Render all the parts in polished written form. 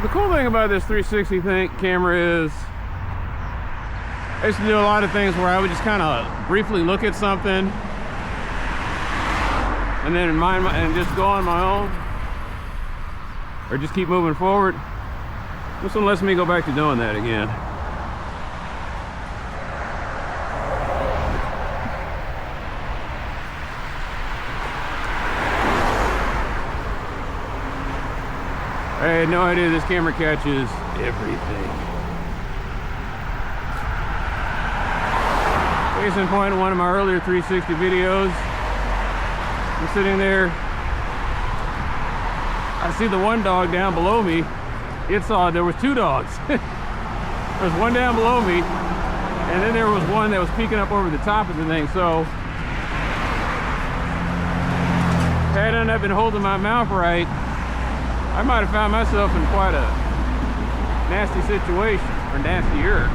The cool thing about this 360 camera is I used to do a lot of things where I would just kind of briefly look at something and then and just go on my own or just keep moving forward. This one lets me go back to doing that again. I had no idea this camera catches everything. Case in point, in one of my earlier 360 videos, I'm sitting there, I see the one dog down below me. It saw there was two dogs. There was one down below me, and then there was one that was peeking up over the top of the thing. So had I not been holding my mouth right, I might have found myself in quite a nasty situation, or nastier.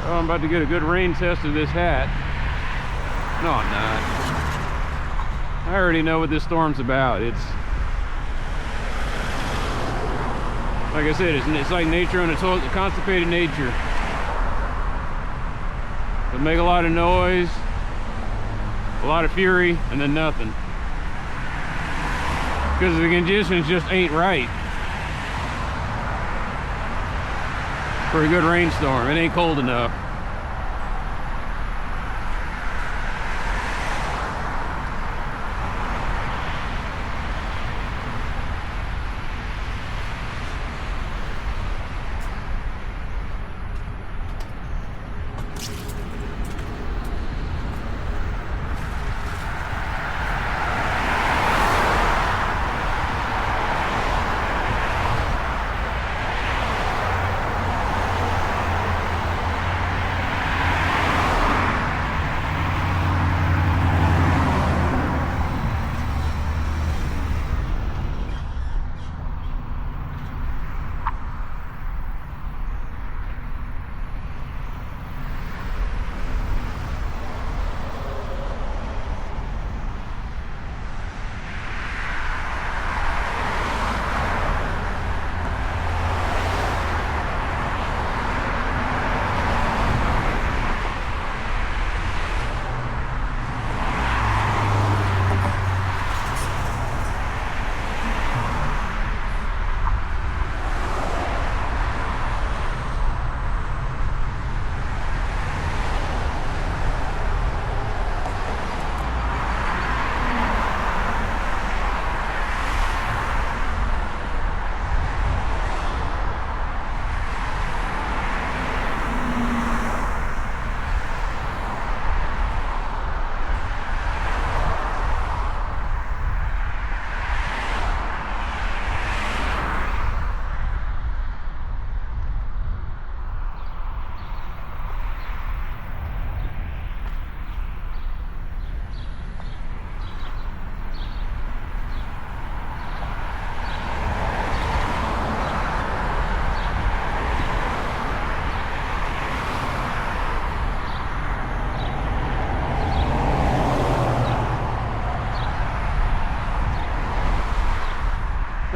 Oh, I'm about to get a good rain test of this hat. No, I'm not. I already know what this storm's about. It's like I said, it's like nature on its own, constipated nature. It'll make a lot of noise, a lot of fury, and then nothing. Because the conditions just ain't right for a good rainstorm. It ain't cold enough.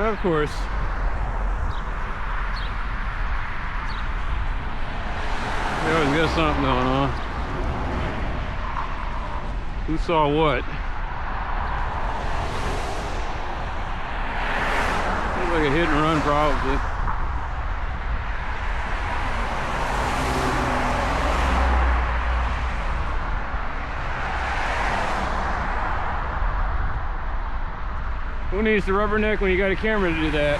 Of course. They always got something going on. Who saw what? Looks like a hit and run, probably. Who needs to rubberneck when you got a camera to do that?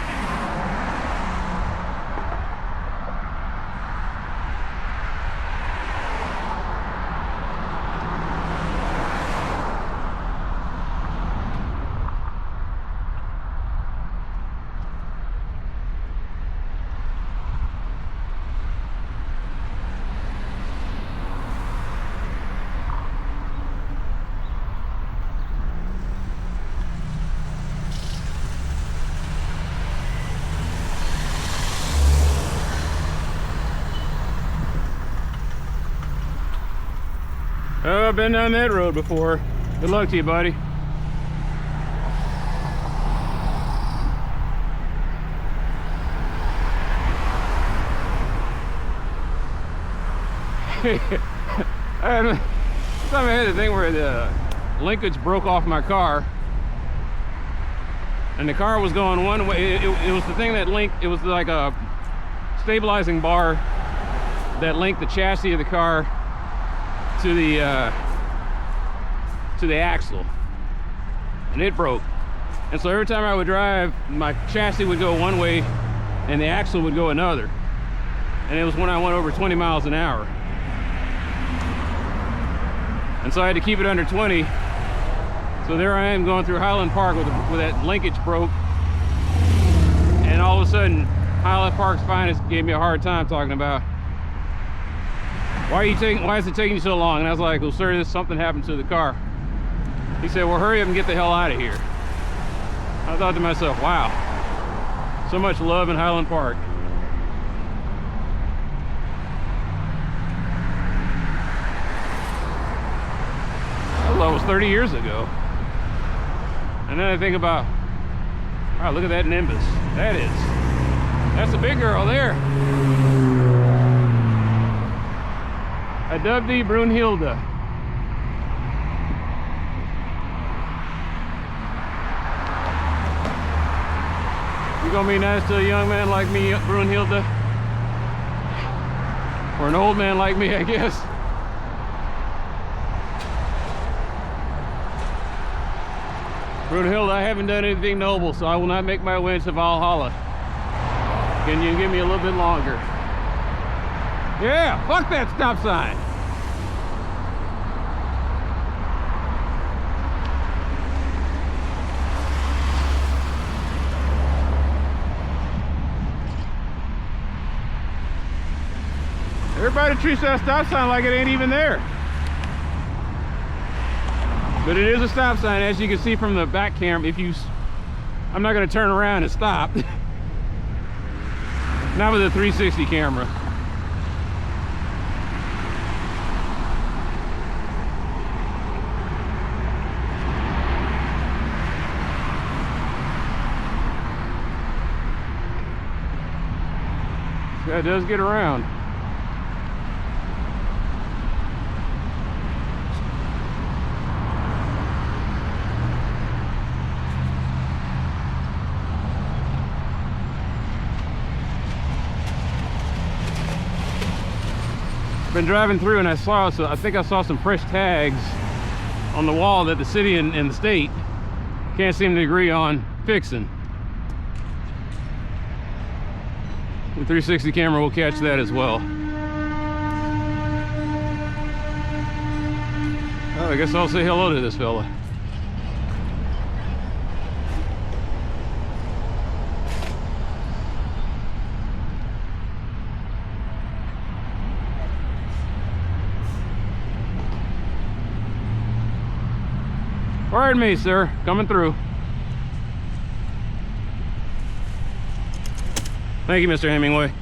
Oh, I've been down that road before. Good luck to you, buddy. I had a thing where the linkage broke off my car, and the car was going one way. It was the thing that linked. It was like a stabilizing bar that linked the chassis of the car to the axle, and it broke. And so every time I would drive, my chassis would go one way and the axle would go another, and it was when I went over 20 miles an hour. And so I had to keep it under 20. So there I am going through Highland Park with that linkage broke, and all of a sudden Highland Park's finest gave me a hard time talking about, why is it taking you so long? And I was like, well, sir, something happened to the car. He said, well, hurry up and get the hell out of here. I thought to myself, wow, so much love in Highland Park. That was 30 years ago. And then I think about, wow, look at that Nimbus. That's a big girl there. A W Brunhilde. You gonna be nice to a young man like me, Brunhilde? Or an old man like me, I guess. Brunhilde, I haven't done anything noble, so I will not make my way into Valhalla. Can you give me a little bit longer? Yeah, fuck that stop sign. Everybody treats that stop sign like it ain't even there. But it is a stop sign, as you can see from the back camera. I'm not going to turn around and stop. Not with a 360 camera. Yeah, it does get around. Been driving through and I think I saw some fresh tags on the wall that the city and the state can't seem to agree on fixing. The 360 camera will catch that as well. Oh, I guess I'll say hello to this fella. Pardon me, sir. Coming through. Thank you, Mr. Hemingway.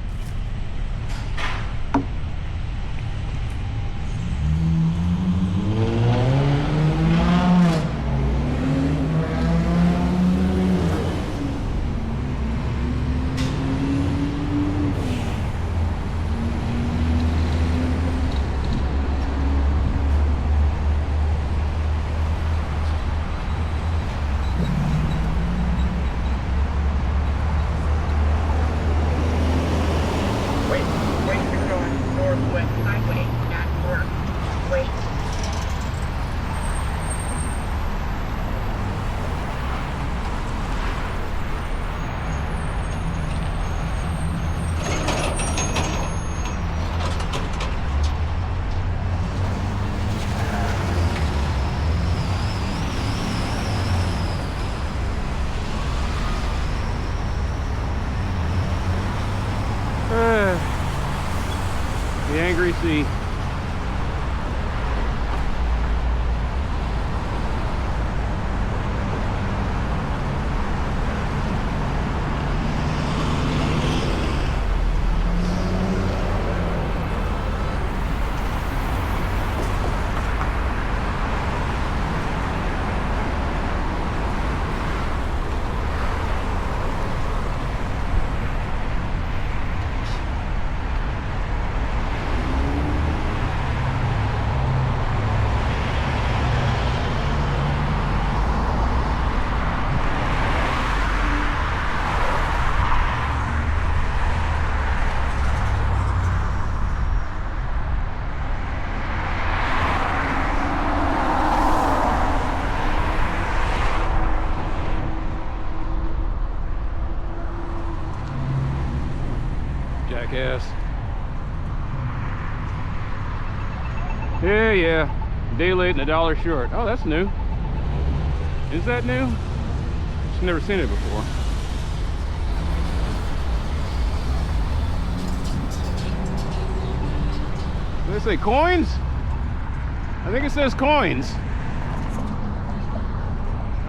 jackass. Yeah. Day late and $1 short. Oh, that's new. Is that new? I've never seen it before. Did they say coins? I think it says coins.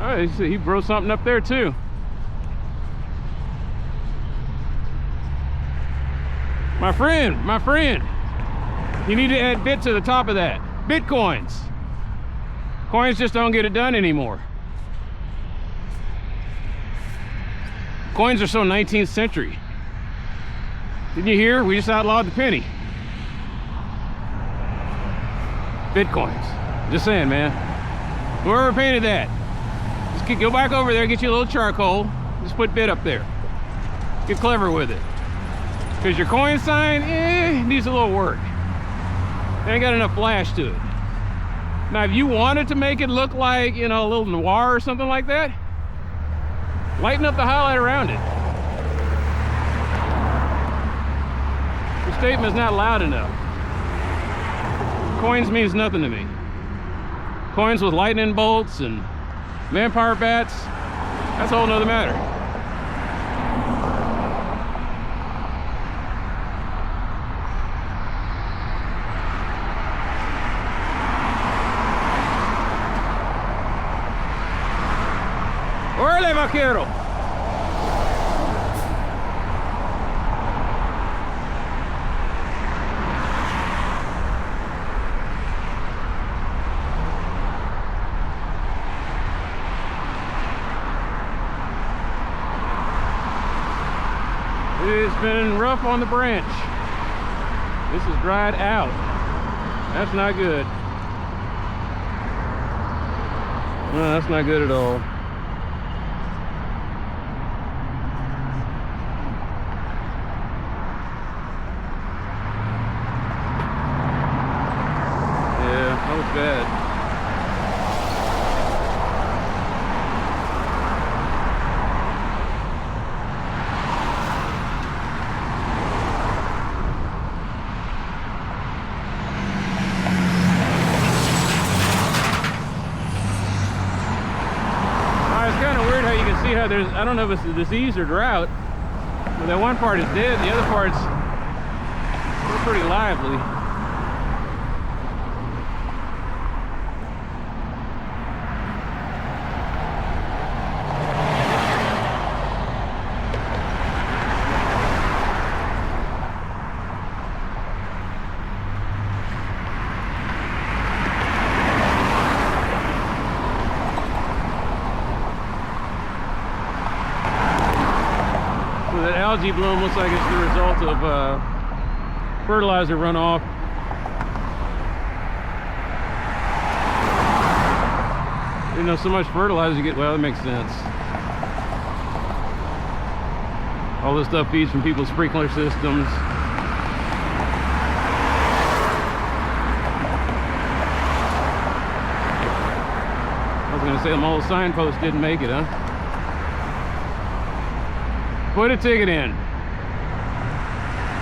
Oh, he broke something up there too. My friend, you need to add bit to the top of that. Bitcoins. Coins just don't get it done anymore. Coins are so 19th century. Didn't you hear? We just outlawed the penny. Bitcoins. Just saying, man. Whoever painted that, just go back over there, get you a little charcoal, just put bit up there. Get clever with it. Because your coin sign, needs a little work. It ain't got enough flash to it. Now, if you wanted to make it look like, you know, a little noir or something like that, lighten up the highlight around it. Your statement's not loud enough. Coins means nothing to me. Coins with lightning bolts and vampire bats, that's a whole nother matter. Órale, vaquero. It's been rough on the branch. This is dried out. That's not good. No, that's not good at all. Yeah, that was bad. How there's, I don't know if it's a disease or drought, but that one part is dead, the other part's still pretty lively. That algae bloom looks like it's the result of fertilizer runoff. You know, so much fertilizer you get, well, that makes sense. All this stuff feeds from people's sprinkler systems. I was gonna say them old signposts didn't make it, huh? Put a ticket in.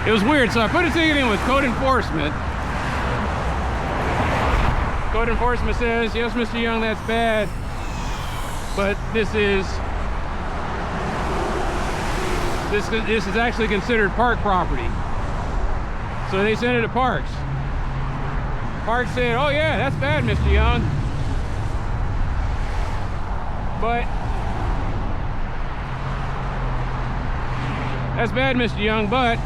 It was weird, so I put a ticket in with code enforcement. Code enforcement says, yes, Mr. Young, that's bad, but this is actually considered park property. So they sent it to Parks. Parks said, oh yeah, that's bad, Mr. Young, but that's bad, Mr. Young, but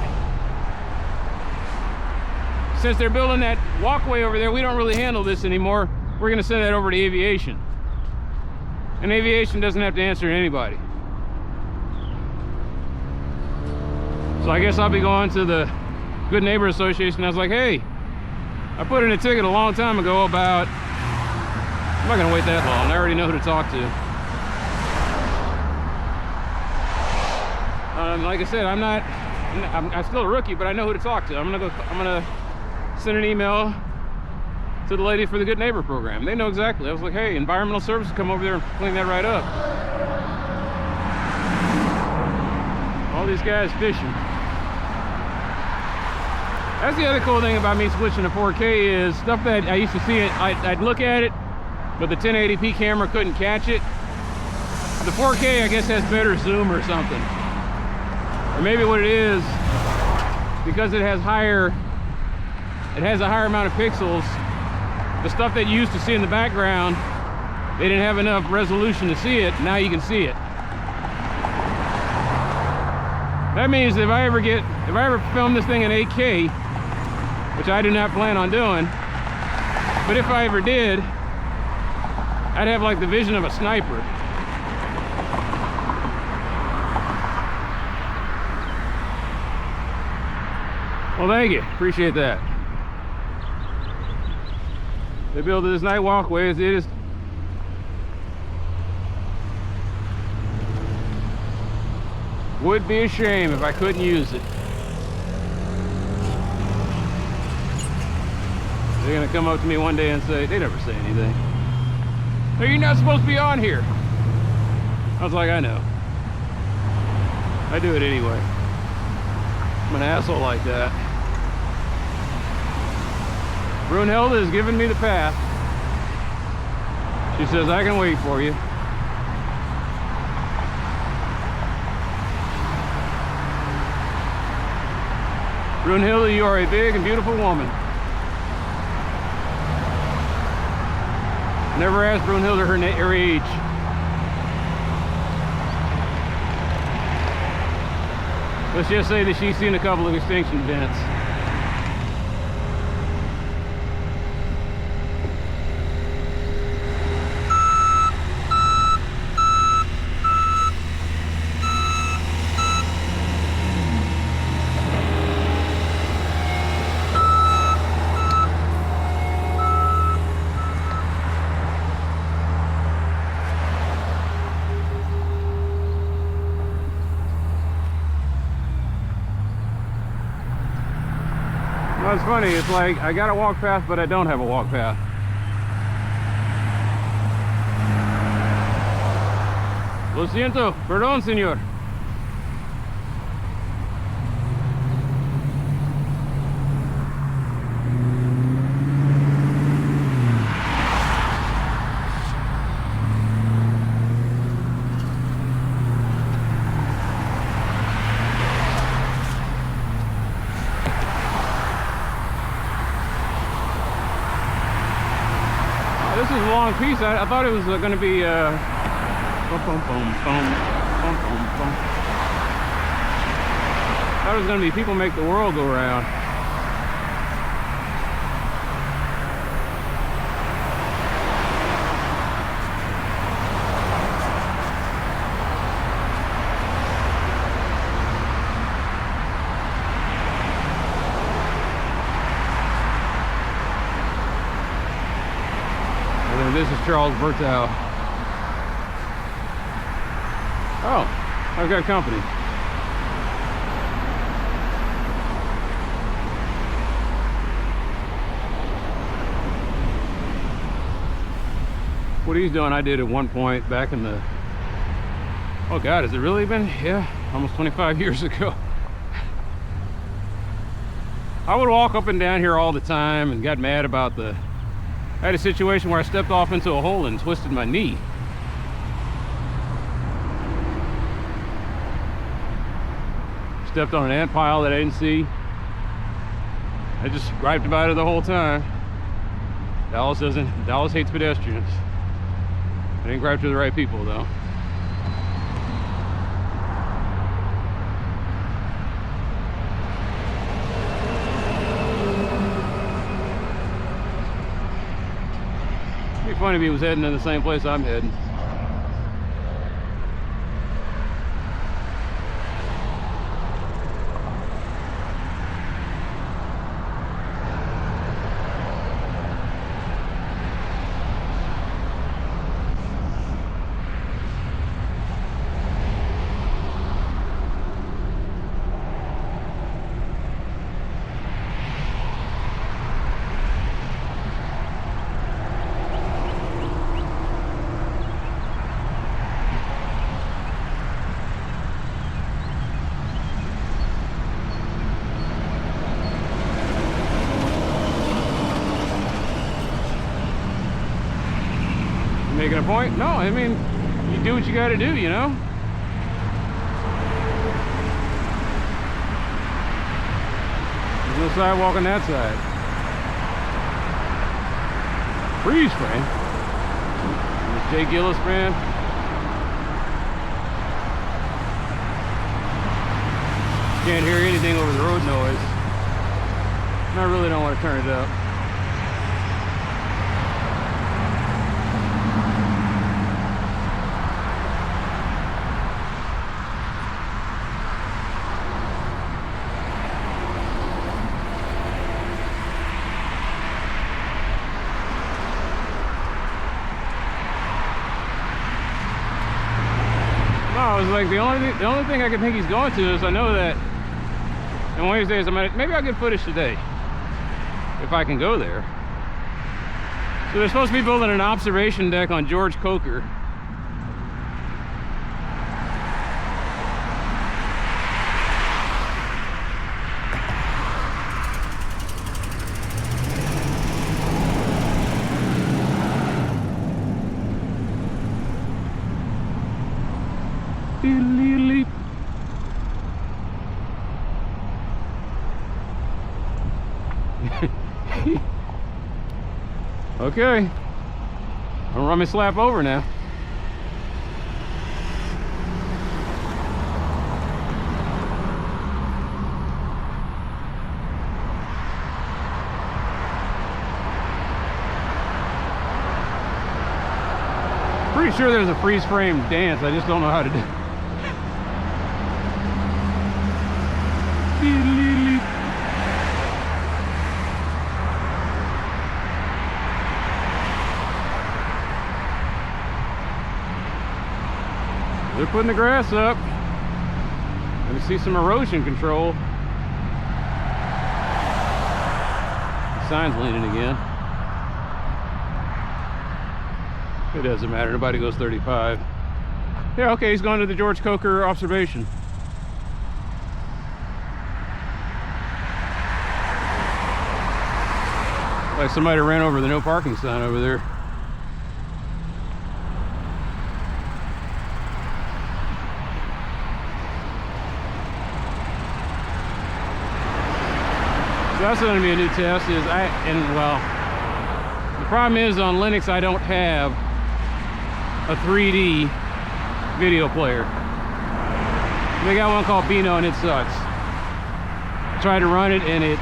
since they're building that walkway over there, we don't really handle this anymore. We're gonna send that over to aviation. And aviation doesn't have to answer to anybody. So I guess I'll be going to the Good Neighbor Association. I was like, hey, I put in a ticket a long time ago about, I'm not gonna wait that long. I already know who to talk to. Like I said, I'm still a rookie, but I know who to talk to. I'm gonna send an email to the lady for the Good Neighbor program. They know exactly. I was like, hey, environmental services, come over there and clean that right up. All these guys fishing. That's the other cool thing about me switching to 4K is stuff that I used to see it, I'd look at it, but the 1080p camera couldn't catch it. The 4K, I guess, has better zoom or something. Or maybe what it is, because it has a higher amount of pixels, the stuff that you used to see in the background, they didn't have enough resolution to see it. Now you can see it. That means if I ever film this thing in 8K, which I do not plan on doing, but if I ever did, I'd have like the vision of a sniper. Well, thank you, appreciate that. They built this night walkway. It is would be a shame if I couldn't use it. They're gonna come up to me one day and say, they never say anything. No, you're not supposed to be on here. I was like, I know. I do it anyway. I'm an asshole like that. Brunhilde is giving me the path. She says, I can wait for you. Brunhilde, you are a big and beautiful woman. Never asked Brunhilde her age. Let's just say that she's seen a couple of extinction events. Well, it's funny, it's like I got a walk path, but I don't have a walk path. Lo siento, perdón, señor. This is a long piece. I thought it was going to be boom, boom, boom, boom, boom, boom, boom. I thought it was going to be people make the world go round. This is Charles Bertow. Oh, I've got company. What he's doing, I did at one point back in the... Oh God, has it really been? Yeah, almost 25 years ago. I would walk up and down here all the time and got mad about the... I had a situation where I stepped off into a hole and twisted my knee. Stepped on an ant pile that I didn't see. I just griped about it the whole time. Dallas hates pedestrians. I didn't gripe to the right people though. It'd be funny if he was heading in the same place I'm heading. Making a point? No, I mean, you do what you gotta do, you know? There's no sidewalk on that side. Freeze frame. This Jay Gillis band. Can't hear anything over the road noise. And I really don't want to turn it up. No, it was like the only thing I could think he's going to is I know that on Wednesdays maybe I'll get footage today if I can go there. So they're supposed to be building an observation deck on George Coker. Okay, I'll run my slap over now. Pretty sure there's a freeze frame dance, I just don't know how to do it. They're putting the grass up. Let me see some erosion control. The sign's leaning again. It doesn't matter, nobody goes 35. Yeah, okay, he's going to the George Coker observation. Like somebody ran over the no parking sign over there. So that's going to be a new test. Well, the problem is on Linux I don't have a 3D video player. They got one called Beano and it sucks. I tried to run it and it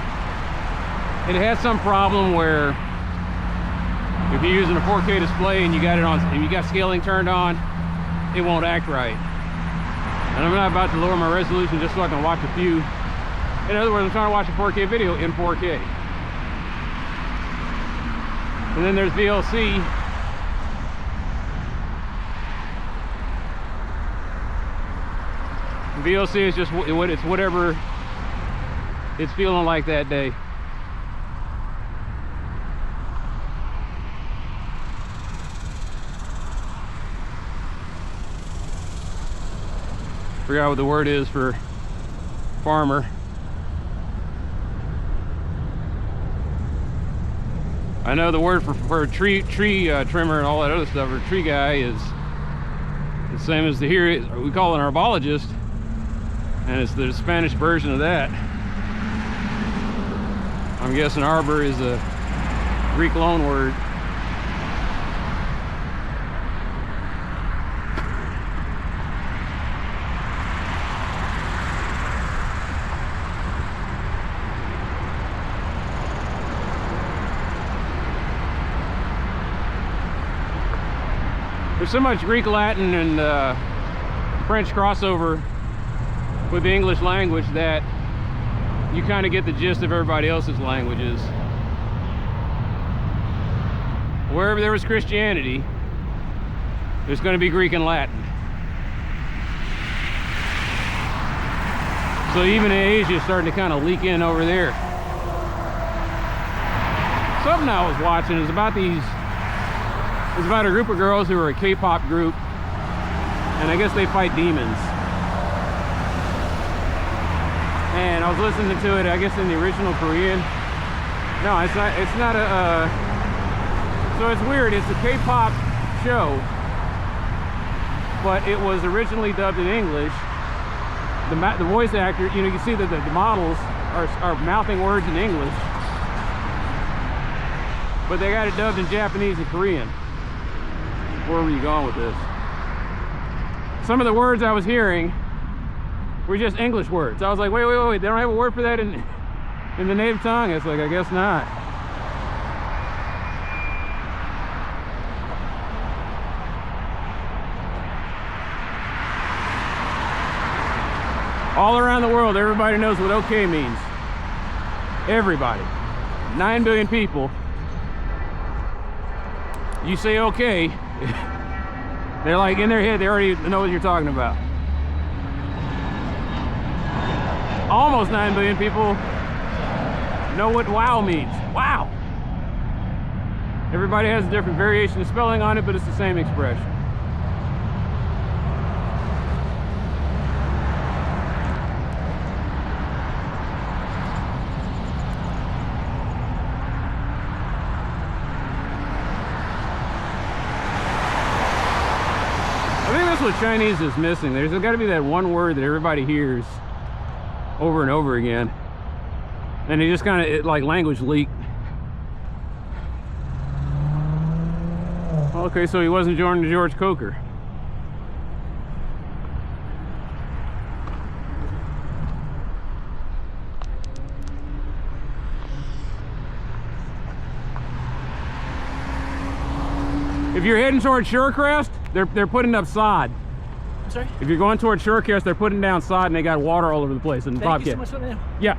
has some problem where if you're using a 4K display and you got it on and you got scaling turned on, it won't act right. And I'm not about to lower my resolution just so I can watch a few. In other words, I'm trying to watch a 4K video in 4K. And then there's VLC. VLC is just it's whatever it's feeling like that day. Forgot what the word is for farmer. I know the word for tree trimmer and all that other stuff, or tree guy, is the same as here we call it an arbologist, and it's the Spanish version of that. I'm guessing arbor is a Greek loan word. There's so much Greek, Latin, and French crossover with the English language that you kind of get the gist of everybody else's languages. Wherever there was Christianity, there's going to be Greek and Latin. So even in Asia, it's starting to kind of leak in over there. Something I was watching is about it's about a group of girls who are a K-pop group, and I guess they fight demons. And I was listening to it, I guess in the original Korean. No, it's not a, so it's weird, it's a K-pop show, but it was originally dubbed in English. The voice actor, you know, you see that the models are mouthing words in English, but they got it dubbed in Japanese and Korean. Where were you going with this? Some of the words I was hearing were just English words. I was like, wait, they don't have a word for that in the native tongue? It's like, I guess not. All around the world, everybody knows what okay means. Everybody. 9 billion people. You say okay, they're like, in their head, they already know what you're talking about. Almost 9 billion people know what wow means. Wow! Everybody has a different variation of spelling on it, but it's the same expression. I think that's what Chinese is missing. There's got to be that one word that everybody hears over and over again, and it just kind of like language leak. Okay, so he wasn't joining George Coker. If you're heading towards Shorecrest, they're putting up sod. I'm sorry? If you're going towards Shorecrest, they're putting down sod and they got water all over the place. And Thank you so much for that. Yeah.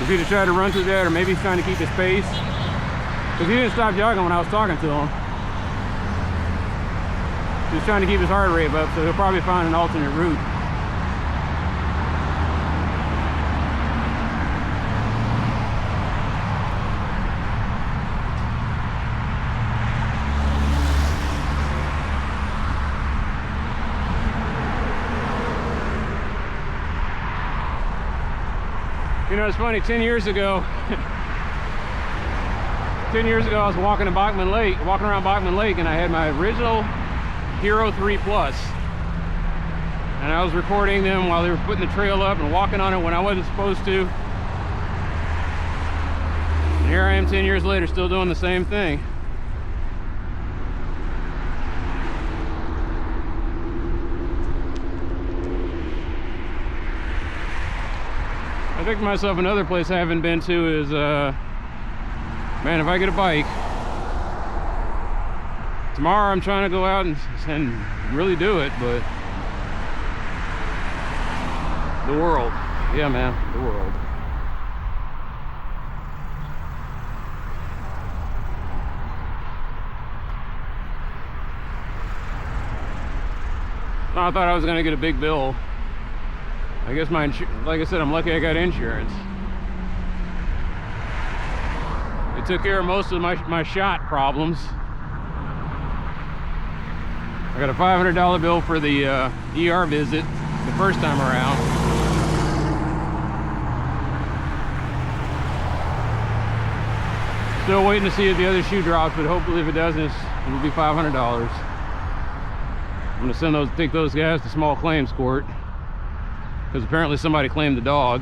If he'd have tried to run through that, or maybe he's trying to keep his pace, because he didn't stop jogging when I was talking to him. He's trying to keep his heart rate up, so he'll probably find an alternate route. You know, it's funny, 10 years ago, 10 years ago I was walking around Bachman Lake, and I had my original Hero 3 Plus, and I was recording them while they were putting the trail up and walking on it when I wasn't supposed to. And here I am 10 years later still doing the same thing. I think to myself, another place I haven't been to is, man, if I get a bike, tomorrow I'm trying to go out and really do it, but the world. Yeah, man, the world. I thought I was going to get a big bill. I guess like I said, I'm lucky I got insurance. It took care of most of my shot problems. I got a $500 bill for the ER visit the first time around. Still waiting to see if the other shoe drops, but hopefully if it doesn't, it'll be $500. I'm gonna take those guys to small claims court, because apparently somebody claimed the dog.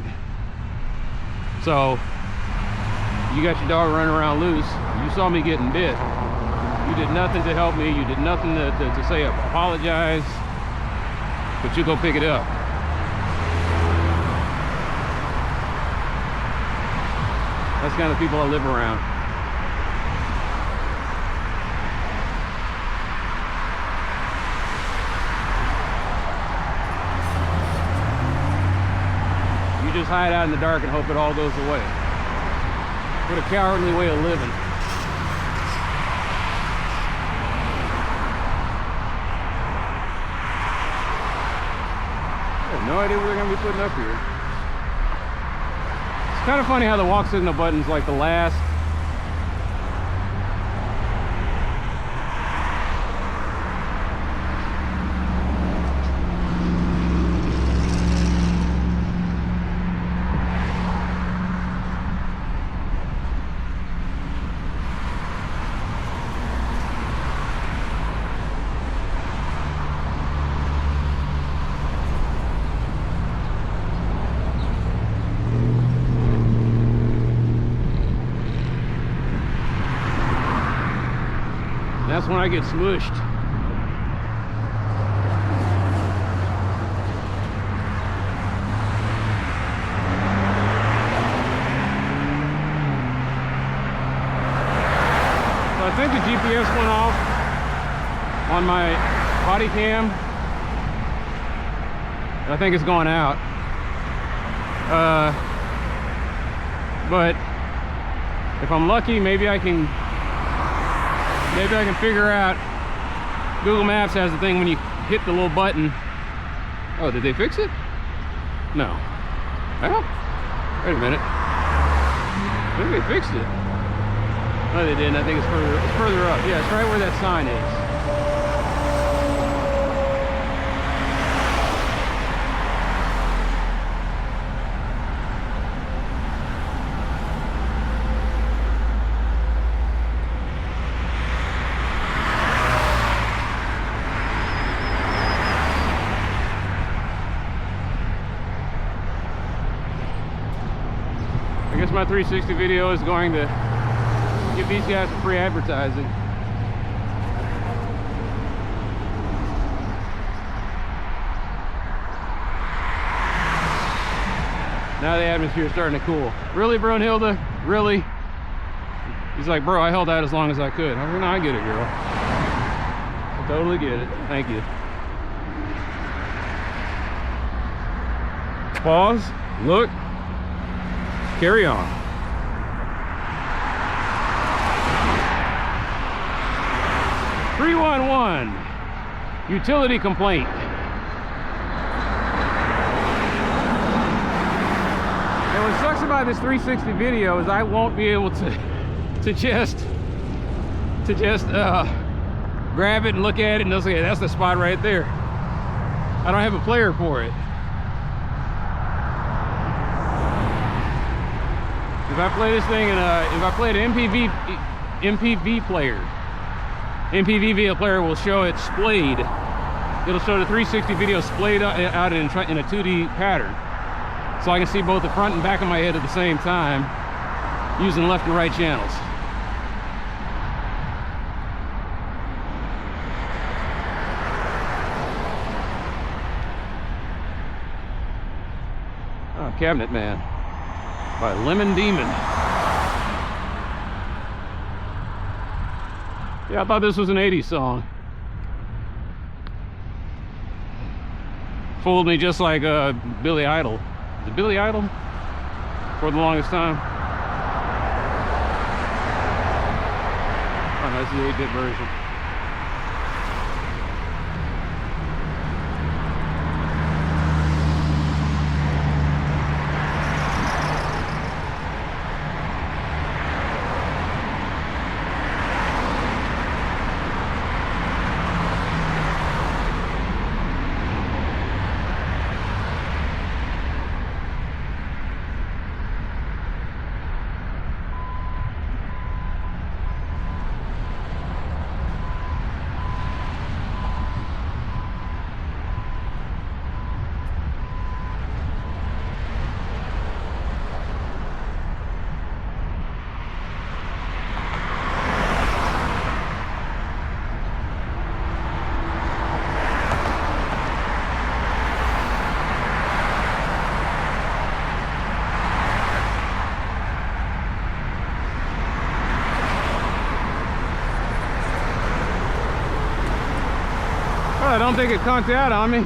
So you got your dog running around loose. You saw me getting bit. You did nothing to help me. You did nothing to say apologize, but you go pick it up. That's the kind of people I live around. You just hide out in the dark and hope it all goes away. What a cowardly way of living. I have no idea what they're going to be putting up here. It's kind of funny how the walk signal button's like the last That's when I get smushed. So I think the GPS went off on my body cam. I think it's going out. But if I'm lucky, maybe I can figure out. Google Maps has the thing when you hit the little button. Oh, did they fix it? No. Oh, wait a minute. I think they fixed it. No, they didn't. I think it's further up. Yeah, it's right where that sign is. I guess my 360 video is going to give these guys some free advertising. Now the atmosphere is starting to cool. Really, Brunhilde? Really? He's like, bro, I held out as long as I could. I mean, I get it, girl. I totally get it. Thank you. Pause. Look. Carry on. (311) utility complaint. And what sucks about this 360 video is I won't be able to just grab it and look at it and just say, that's the spot right there. I don't have a player for it. If I play this thing in if I play an MPV player, MPV player will show it splayed. It'll show the 360 video splayed out in a 2D pattern. So I can see both the front and back of my head at the same time using left and right channels. Oh, Cabinet Man by Lemmon Demon. Yeah, I thought this was an 80s song. Fooled me just like Billy Idol. Is it Billy Idol? For the longest time. Oh, that's the 8-bit version. I don't think it conked out on me.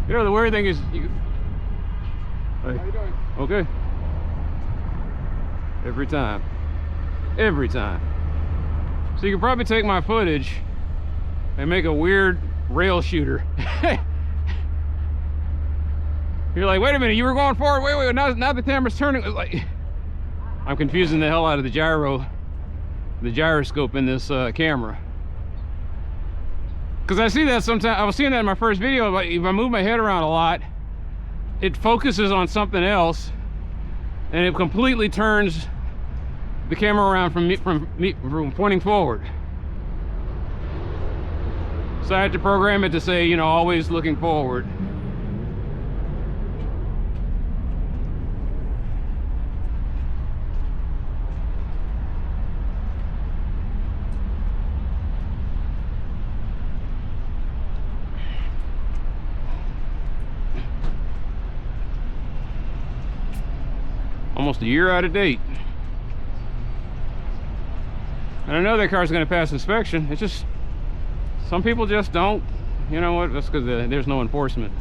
You know, the weird thing is, hey. How you doing? Okay. Every time. Every time. So you can probably take my footage and make a weird rail shooter. You're like, wait a minute, you were going forward, wait, now the camera's turning. Like, I'm confusing the hell out of the gyroscope in this camera. Because I see that sometimes. I was seeing that in my first video, but if I move my head around a lot, it focuses on something else and it completely turns the camera around from pointing forward. So I had to program it to say, you know, always looking forward. Almost a year out of date. And I know that car's going to pass inspection. It's just, some people just don't. You know what? That's because there's no enforcement.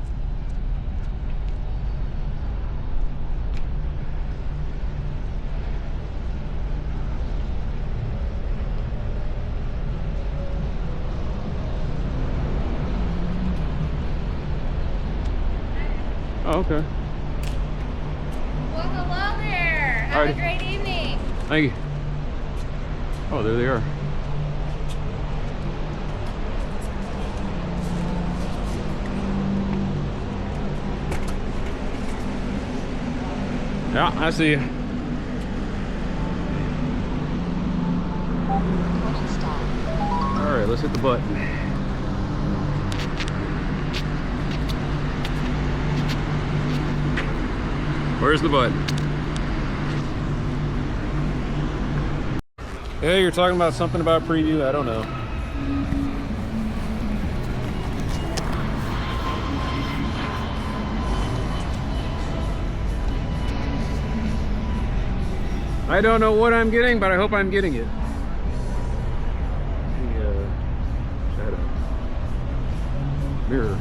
Oh, okay. Well, hello there. Have a great evening. Thank you. Oh, there they are. Yeah, I see you. All right, let's hit the button. Where's the button? Yeah, you're talking about something about preview. I don't know. I don't know what I'm getting, but I hope I'm getting it. Shadow. Mirror.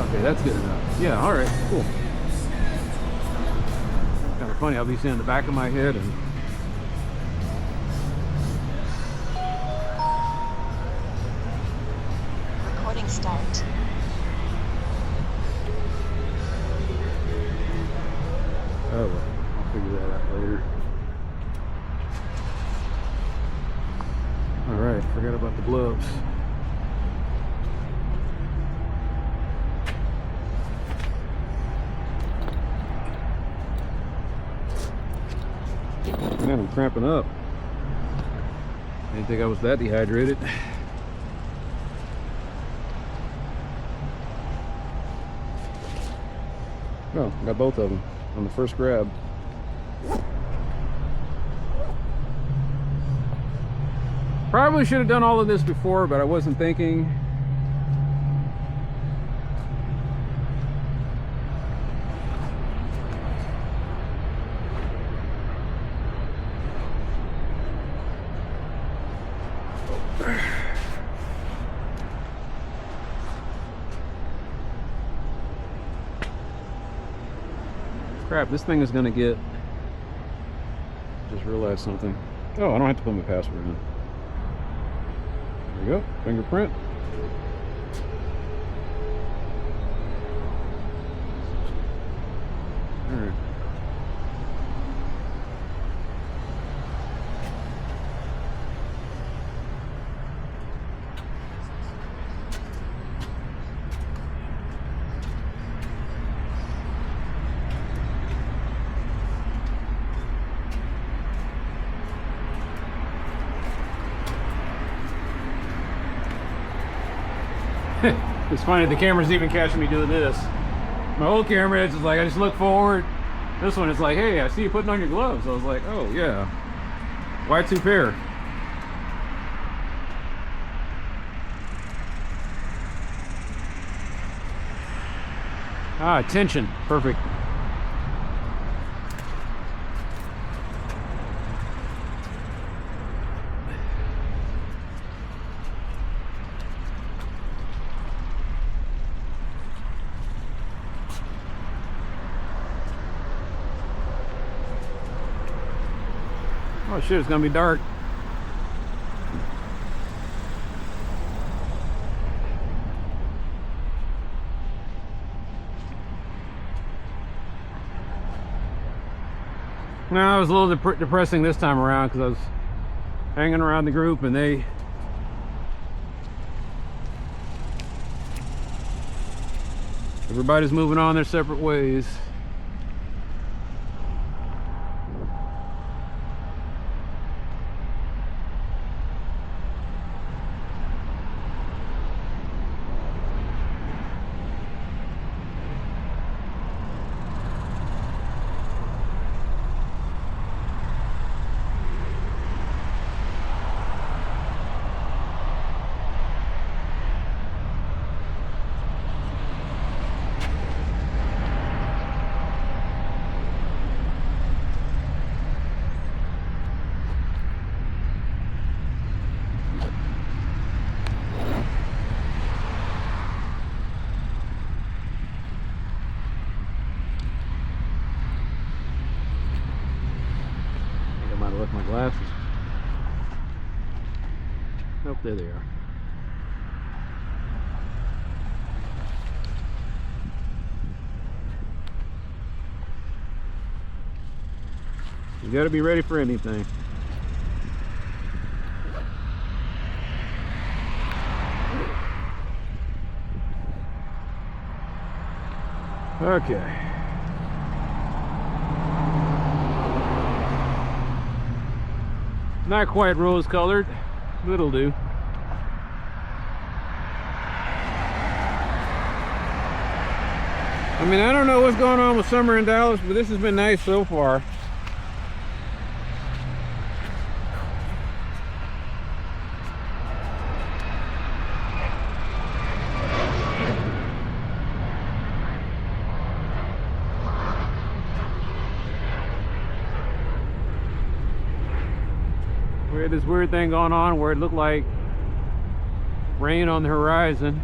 Okay, that's good enough. Yeah, all right, cool. Kind of funny, I'll be seeing the back of my head and recording start. oh well, I'll figure that out later. All right, forgot about the gloves. Man, I'm cramping up. I didn't think I was that dehydrated. Oh, got both of them on the first grab. Probably should have done all of this before, but I wasn't thinking. Crap, this thing is gonna get... Just realized something. Oh, I don't have to put my password in. There we go, fingerprint. All right. It's funny, the camera's even catching me doing this. My old camera, it's just like, I just look forward. This one, it's like, hey, I see you putting on your gloves. I was like, oh yeah. Why two pair? Ah, tension, perfect. Oh shit, it's gonna be dark. No, it was a little depressing this time around because I was hanging around the group and everybody's moving on their separate ways. Left my glasses. Oh, there they are. You gotta be ready for anything. Okay. Not quite rose colored, but it'll do. I mean, I don't know what's going on with summer in Dallas, but this has been nice so far. We had this weird thing going on where it looked like rain on the horizon.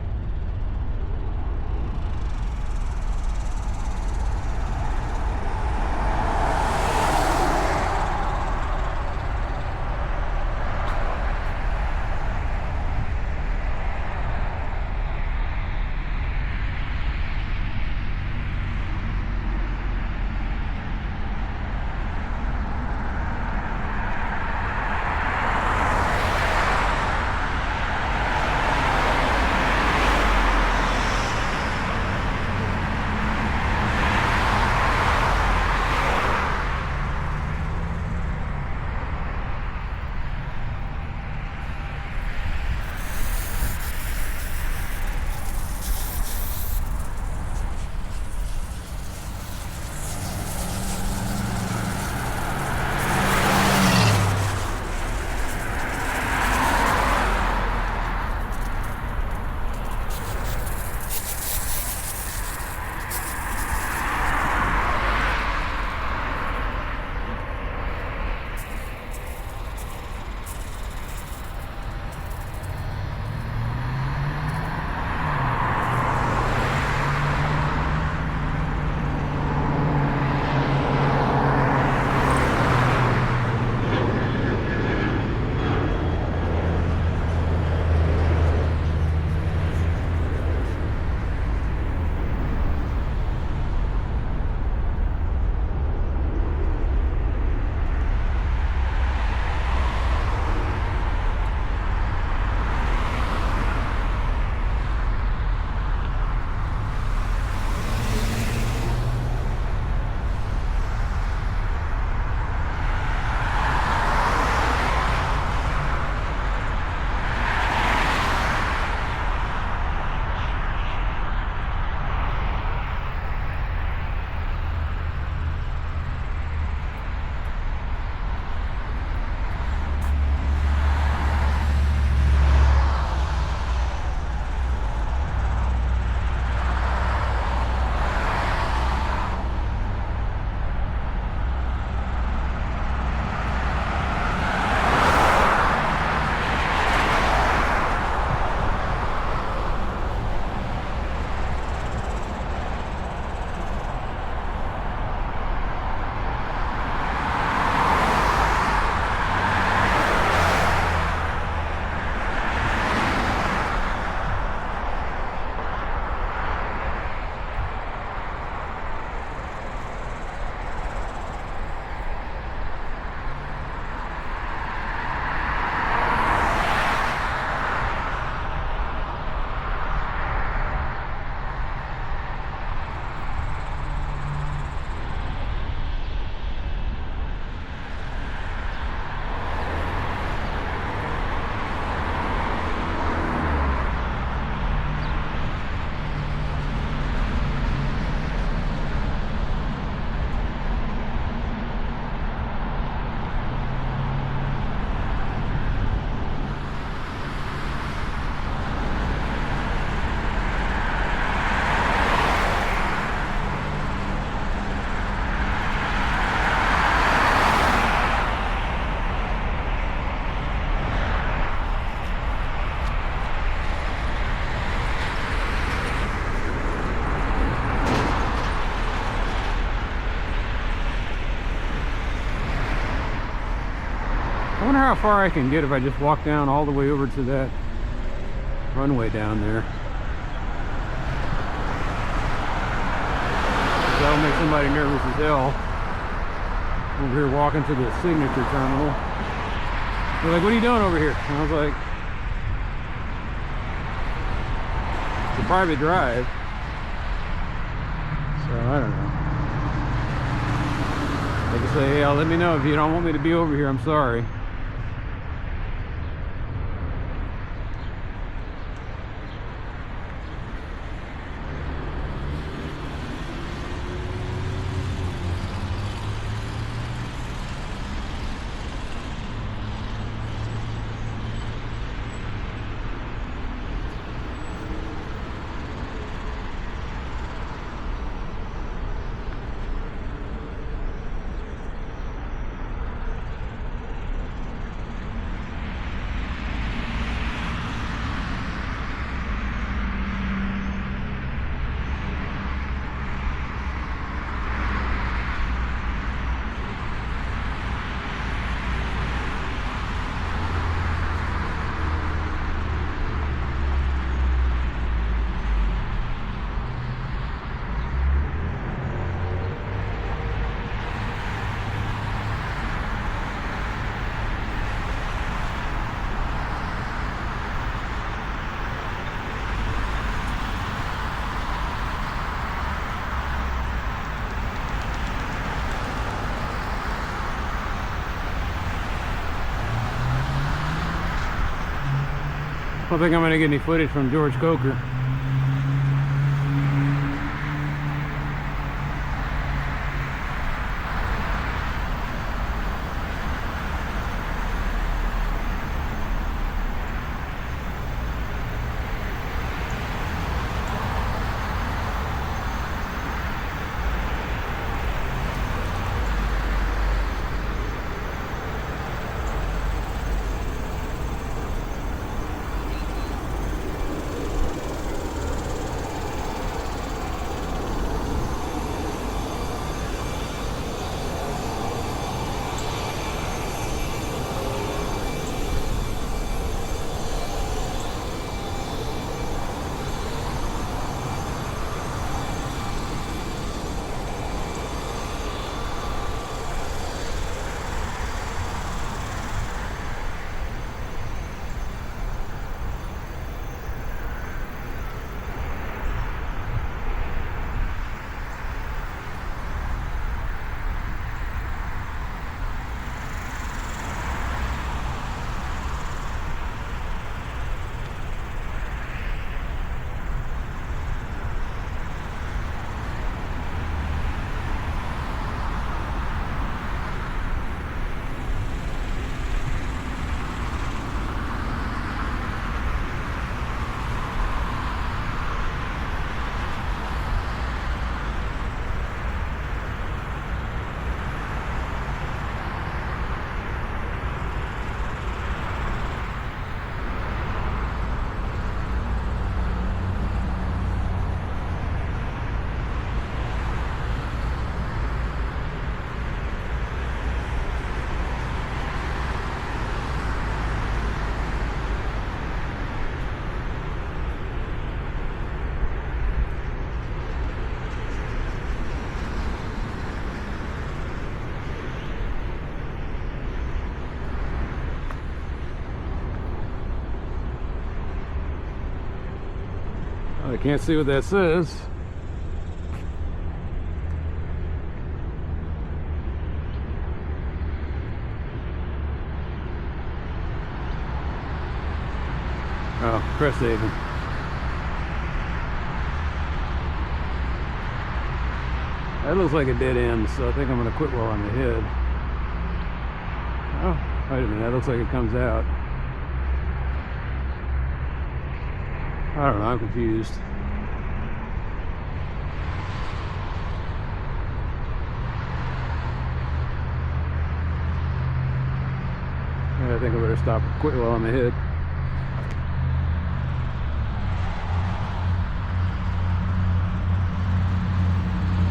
I wonder how far I can get if I just walk down all the way over to that runway down there. That'll make somebody nervous as hell. Over here walking to the signature terminal. They're like, what are you doing over here? And I was like, it's a private drive. So I don't know. They can say, yeah, let me know if you don't want me to be over here. I'm sorry. I don't think I'm gonna get any footage from George Coker. I can't see what that says. Oh, Crest Haven. That looks like a dead end, so I think I'm going to quit while I'm ahead. Oh, wait a minute, that looks like it comes out. I don't know, I'm confused. Yeah, I think I better stop and quit while I'm ahead.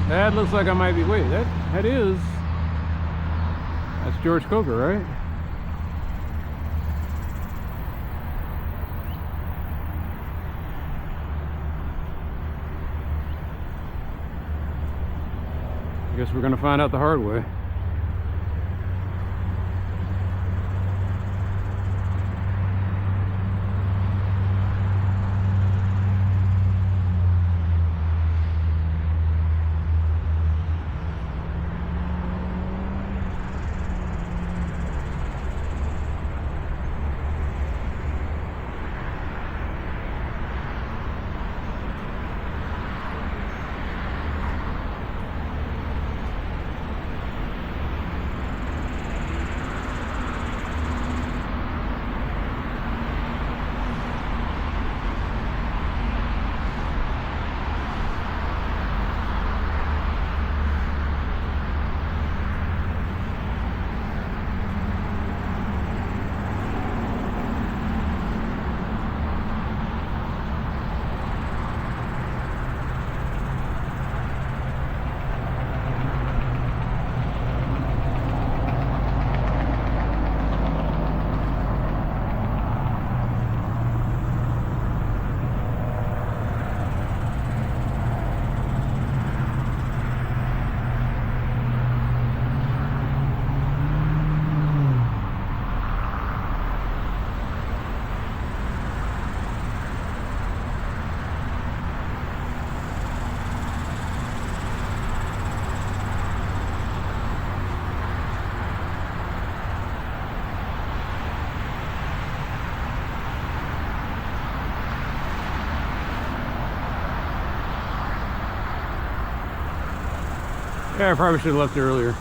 That looks like I might be, wait, that is, that's George Coker, right? guess we're gonna find out the hard way. Yeah, I probably should have left earlier.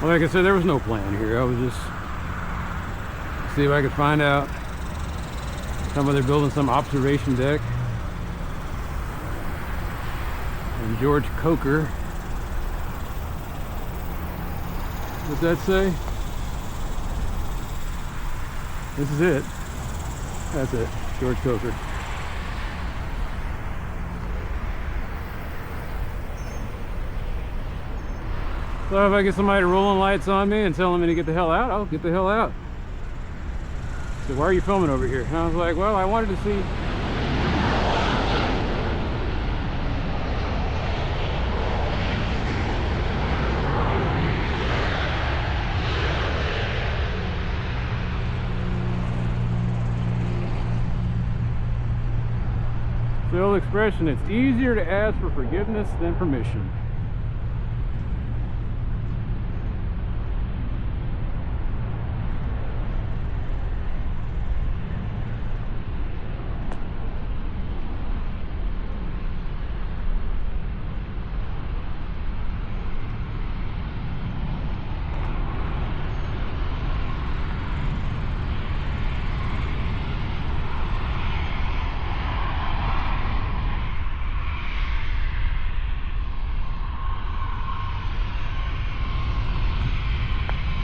Well, like I said, there was no plan here. I was just see if I could find out. They're building some observation deck. And George Coker. What's that say? This is it. That's it. George Coker. So if I get somebody rolling lights on me and telling me to get the hell out, I'll get the hell out. So why are you filming over here? And I was like, well, I wanted to see. The old expression, it's easier to ask for forgiveness than permission.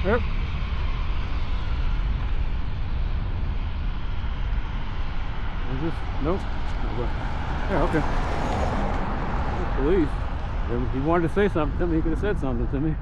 Yep. Is this? Nope. Yeah, okay. That's police. If he wanted to say something to me, he could have said something to me.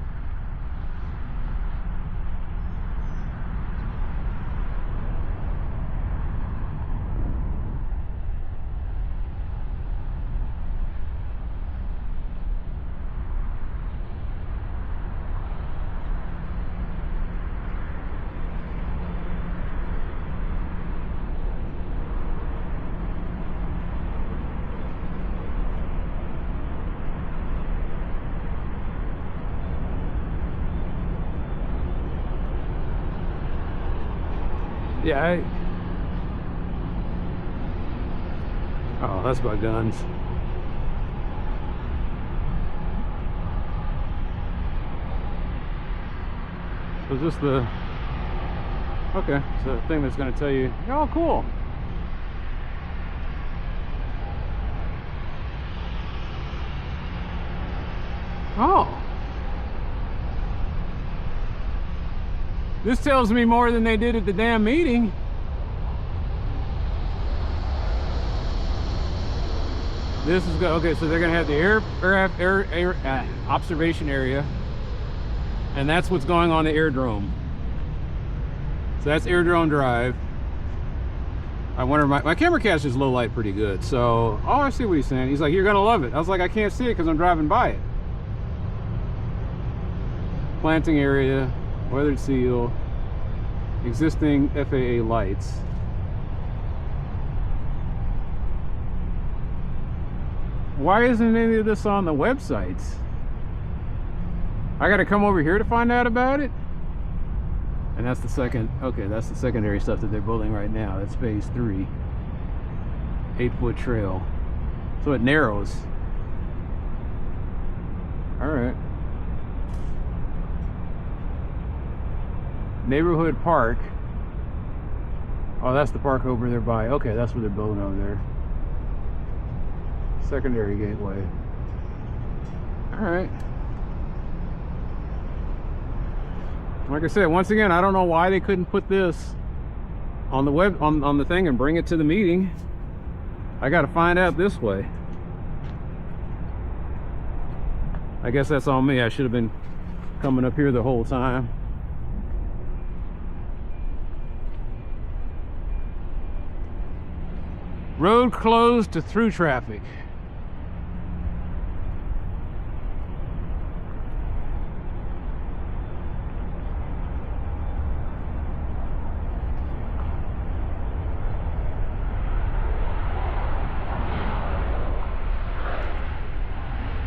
Yeah, oh, that's about guns. So is this the... Okay, so the thing that's going to tell you, oh, cool. Oh. This tells me more than they did at the damn meeting. This is good. Okay, so they're gonna have the air observation area, and that's what's going on the airdrome. So that's Airdrome Drive. I wonder, my camera catches is low light pretty good. So, oh, I see what he's saying. He's like, you're gonna love it. I was like, I can't see it because I'm driving by it. planting area, weathered seal, existing FAA lights. Why isn't any of this on the websites? I gotta come over here to find out about it? And that's the second, okay, that's the secondary stuff that they're building right now. That's phase 3. 8-foot trail. So it narrows. Alright. Neighborhood park. Oh, that's the park over there by. Okay, that's what they're building over there. Secondary gateway. Alright. Like I said, once again, I don't know why they couldn't put this on the web on the thing and bring it to the meeting. I gotta find out this way. I guess that's on me. I should have been coming up here the whole time. Road closed to through traffic.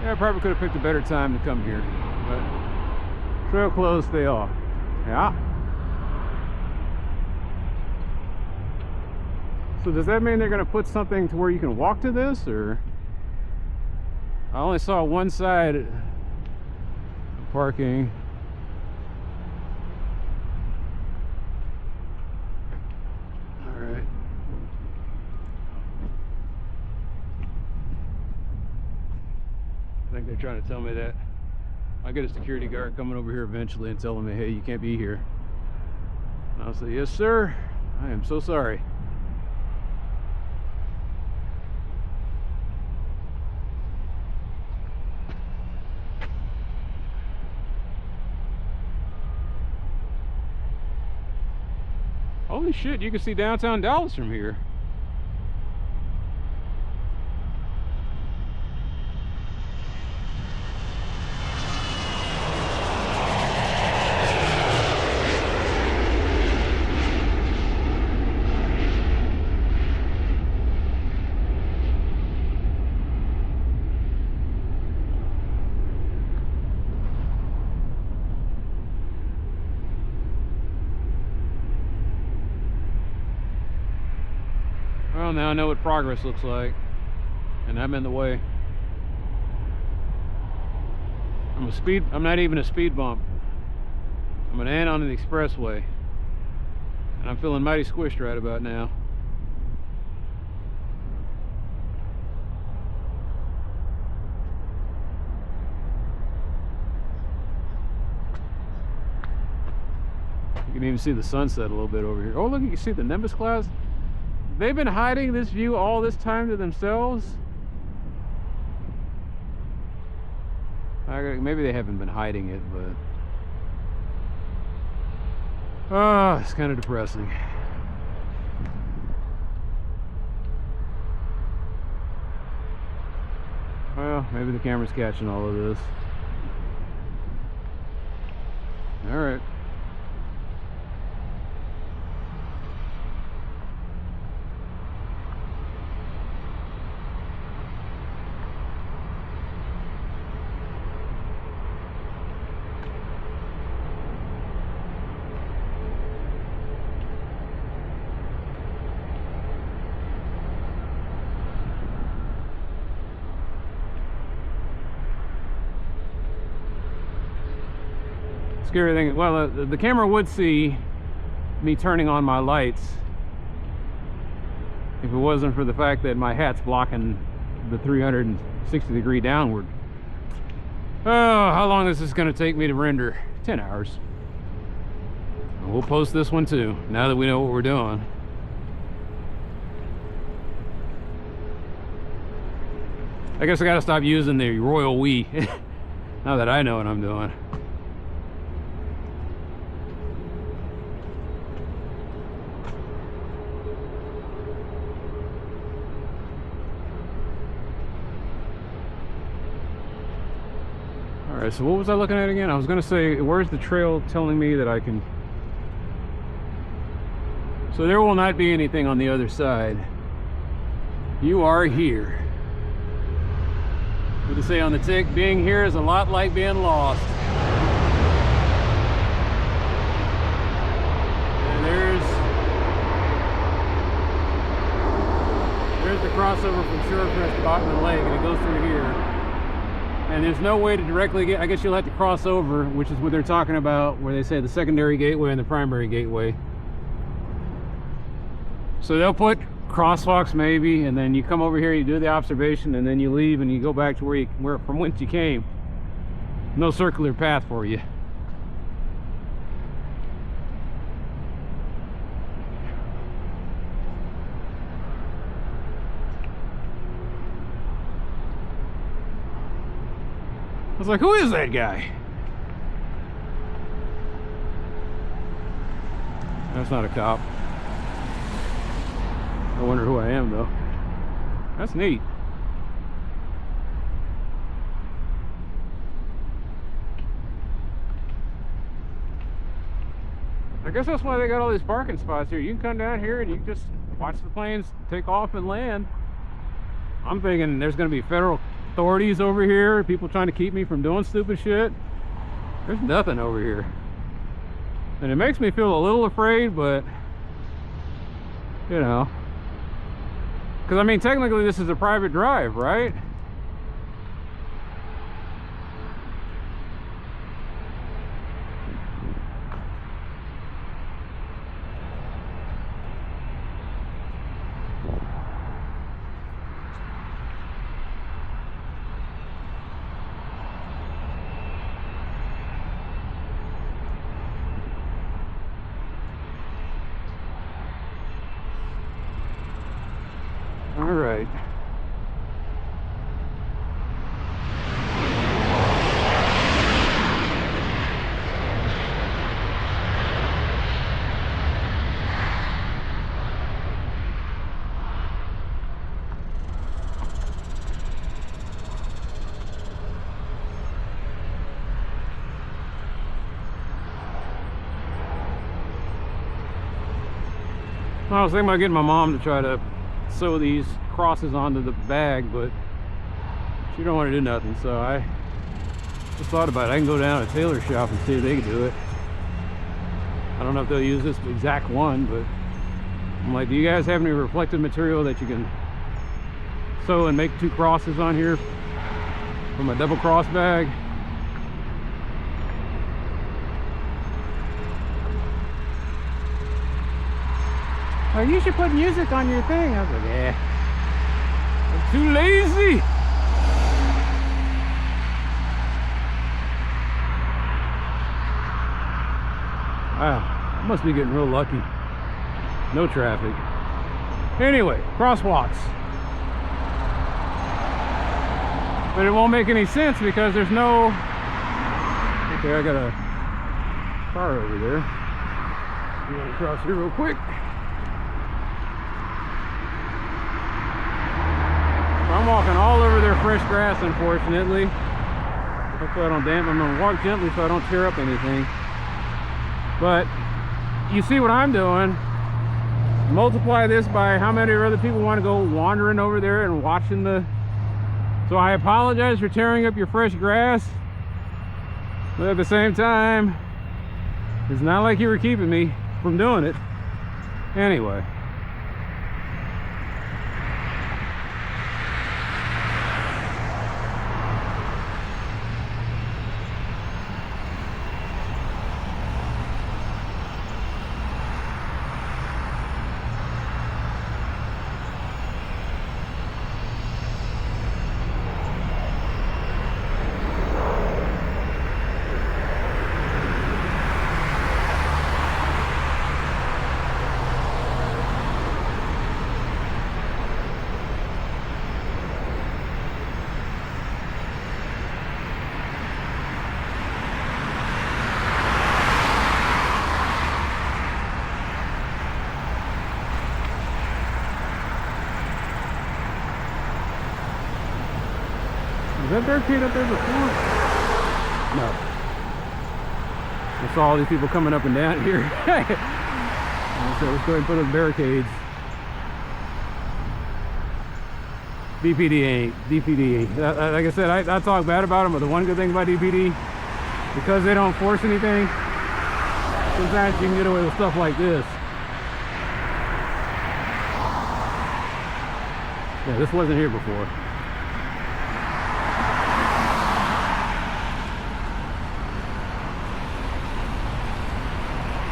Yeah, I probably could have picked a better time to come here, but trail closed they are. Yeah. So does that mean they're going to put something to where you can walk to this, or? I only saw one side of parking. All right. I think they're trying to tell me that. I'll get a security guard coming over here eventually and telling me, hey, you can't be here. And I'll say, yes, sir. I am so sorry. Holy shit, you can see downtown Dallas from here. Well, now I know what progress looks like, and I'm in the way. I'm not even a speed bump. I'm an ant on the expressway, and I'm feeling mighty squished right about now. You can even see the sunset a little bit over here. Oh, look, you can see the nimbus clouds. They've been hiding this view all this time to themselves. Maybe they haven't been hiding it, but oh, it's kind of depressing. Well, maybe the camera's catching all of this. All right. Scary thing, well, the camera would see me turning on my lights if it wasn't for the fact that my hat's blocking the 360-degree downward. Oh, how long is this going to take me to render? 10 hours. And we'll post this one too, now that we know what we're doing. I guess I gotta stop using the royal we now that I know what I'm doing. All right, so what was I looking at again? I was gonna say, where's the trail telling me that I can... So there will not be anything on the other side. You are here. What to say on the tick? Being here is a lot like being lost. And there's the crossover from Shorecrest to Bachman Lake, and it goes through here. And there's no way to directly get, I guess you'll have to cross over, which is what they're talking about, where they say the secondary gateway and the primary gateway. So they'll put crosswalks maybe, and then you come over here, you do the observation, and then you leave and you go back to where from whence you came. No circular path for you. I was like, who is that guy? That's not a cop. I wonder who I am, though. That's neat. I guess that's why they got all these parking spots here. You can come down here and you can just watch the planes take off and land. I'm thinking there's going to be federal authorities over here, people trying to keep me from doing stupid shit. There's nothing over here. And it makes me feel a little afraid, but, you know. Because, I mean, technically this is a private drive, right? All right. I was thinking about getting my mom to try to sew these crosses onto the bag, but she don't want to do nothing, so I just thought about it. I can go down to a tailor shop and see if they can do it. I don't know if they'll use this exact one, but I'm like, do you guys have any reflective material that you can sew and make two crosses on here from a double cross bag? Oh, you should put music on your thing. I was like, yeah, I'm too lazy. Wow, I must be getting real lucky. No traffic. Anyway, crosswalks. But it won't make any sense because there's no... Okay, I got a car over there. I'm gonna cross here real quick. I'm walking all over their fresh grass, unfortunately. Hopefully I don't dampen. I'm going to walk gently so I don't tear up anything. But you see what I'm doing. Multiply this by how many other people want to go wandering over there and watching the... So I apologize for tearing up your fresh grass. But at the same time, it's not like you were keeping me from doing it. Anyway. Was that dirt kid up there before? No. I saw all these people coming up and down here. So let's go ahead and put up barricades. DPD ain't. DPD ain't. Like I said, I talk bad about them, but the one good thing about DPD, because they don't force anything, sometimes you can get away with stuff like this. Yeah, this wasn't here before.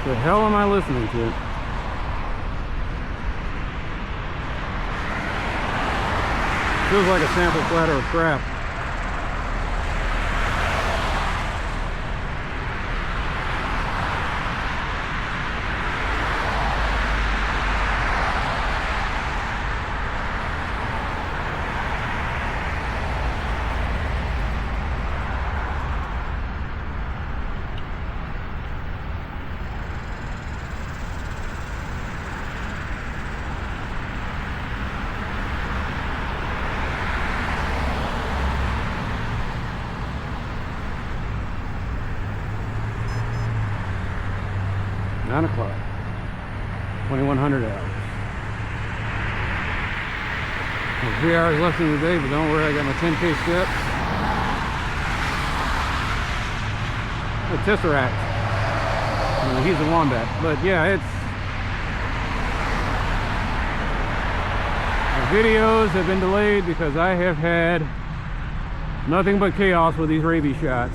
The hell am I listening to? Feels like a sample platter of crap. $9 o'clock, 2100 hours. Well, 3 hours left in the day, but don't worry, I got my 10K steps. The Tesseract. He's a wombat, but yeah, the videos have been delayed because I have had nothing but chaos with these rabies shots.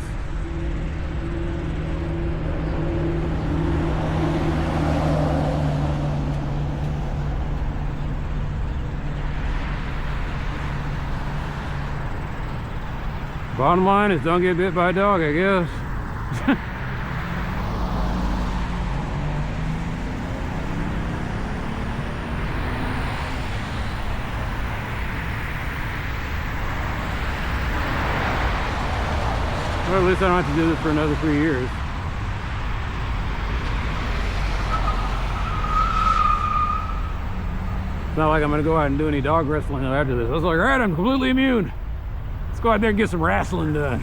Bottom line is don't get bit by a dog, I guess. Well, at least I don't have to do this for another 3 years. It's not like I'm going to go out and do any dog wrestling after this. I was like, all right, I'm completely immune. Let's go out there and get some wrestling done.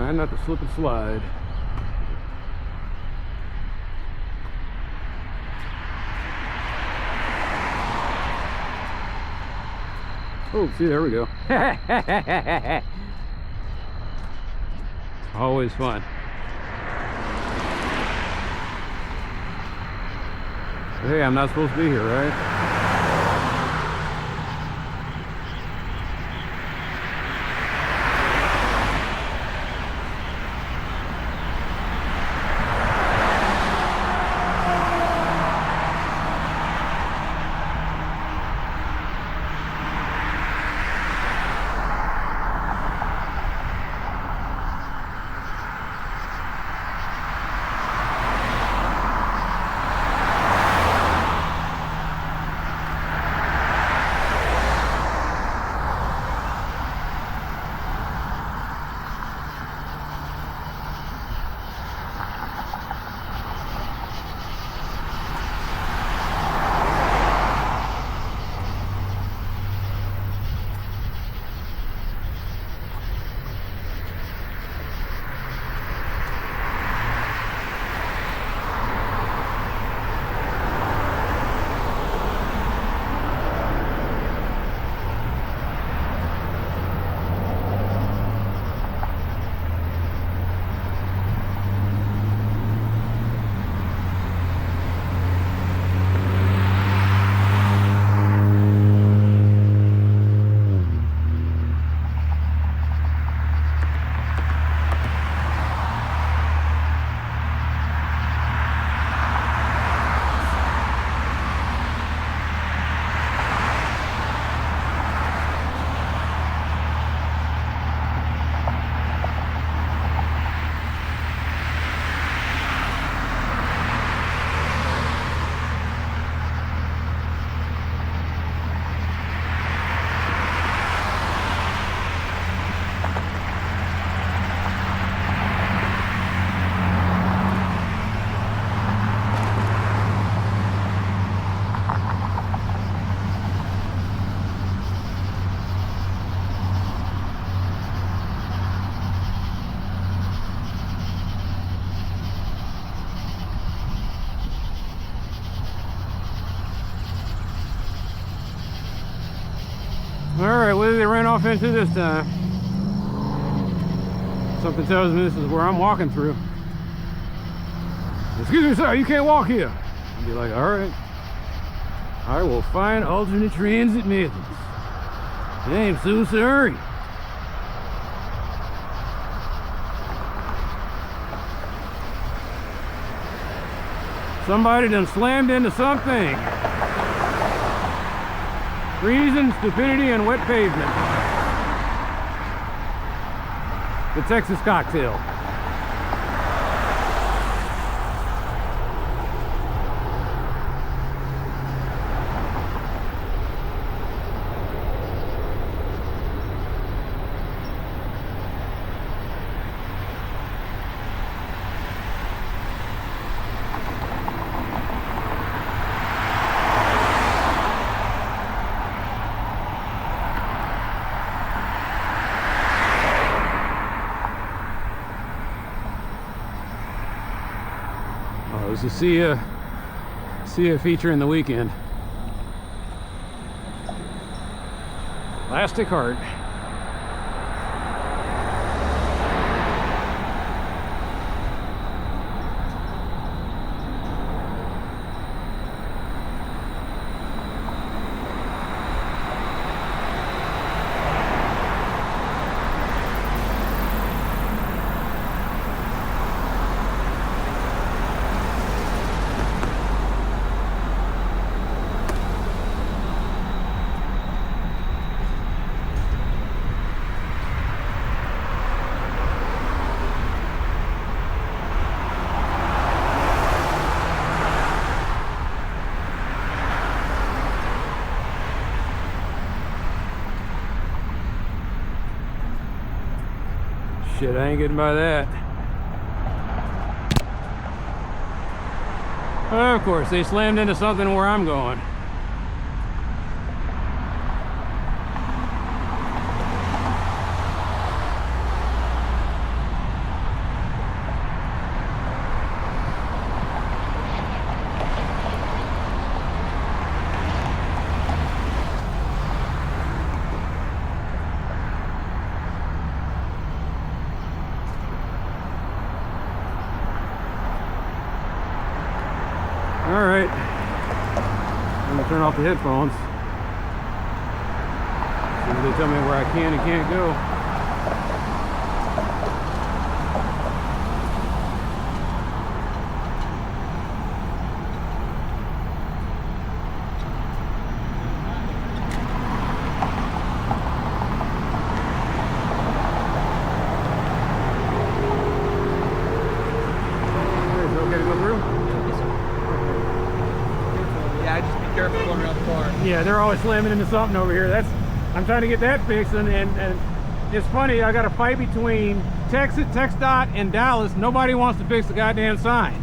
Trying not to slip and slide. Oh, see, there we go. Always fun. Hey, I'm not supposed to be here, right? Alright, what did they run off into this time? Something tells me this is where I'm walking through. Excuse me, sir, you can't walk here. I'll be like, alright. I will find alternate transit methods. I am so sorry. Somebody done slammed into something. Reason, stupidity, and wet pavement. The Texas cocktail. This is see a feature in the weekend. Plastic heart. Shit, I ain't getting by that. Of course, they slammed into something where I'm going. All right, I'm gonna turn off the headphones. So they tell me where I can and can't go. Is it okay to go through? Careful going around the corner. Yeah, they're always slamming into something over here. I'm trying to get that fixed, and it's funny, I got a fight between TxDOT and Dallas. Nobody wants to fix the goddamn sign.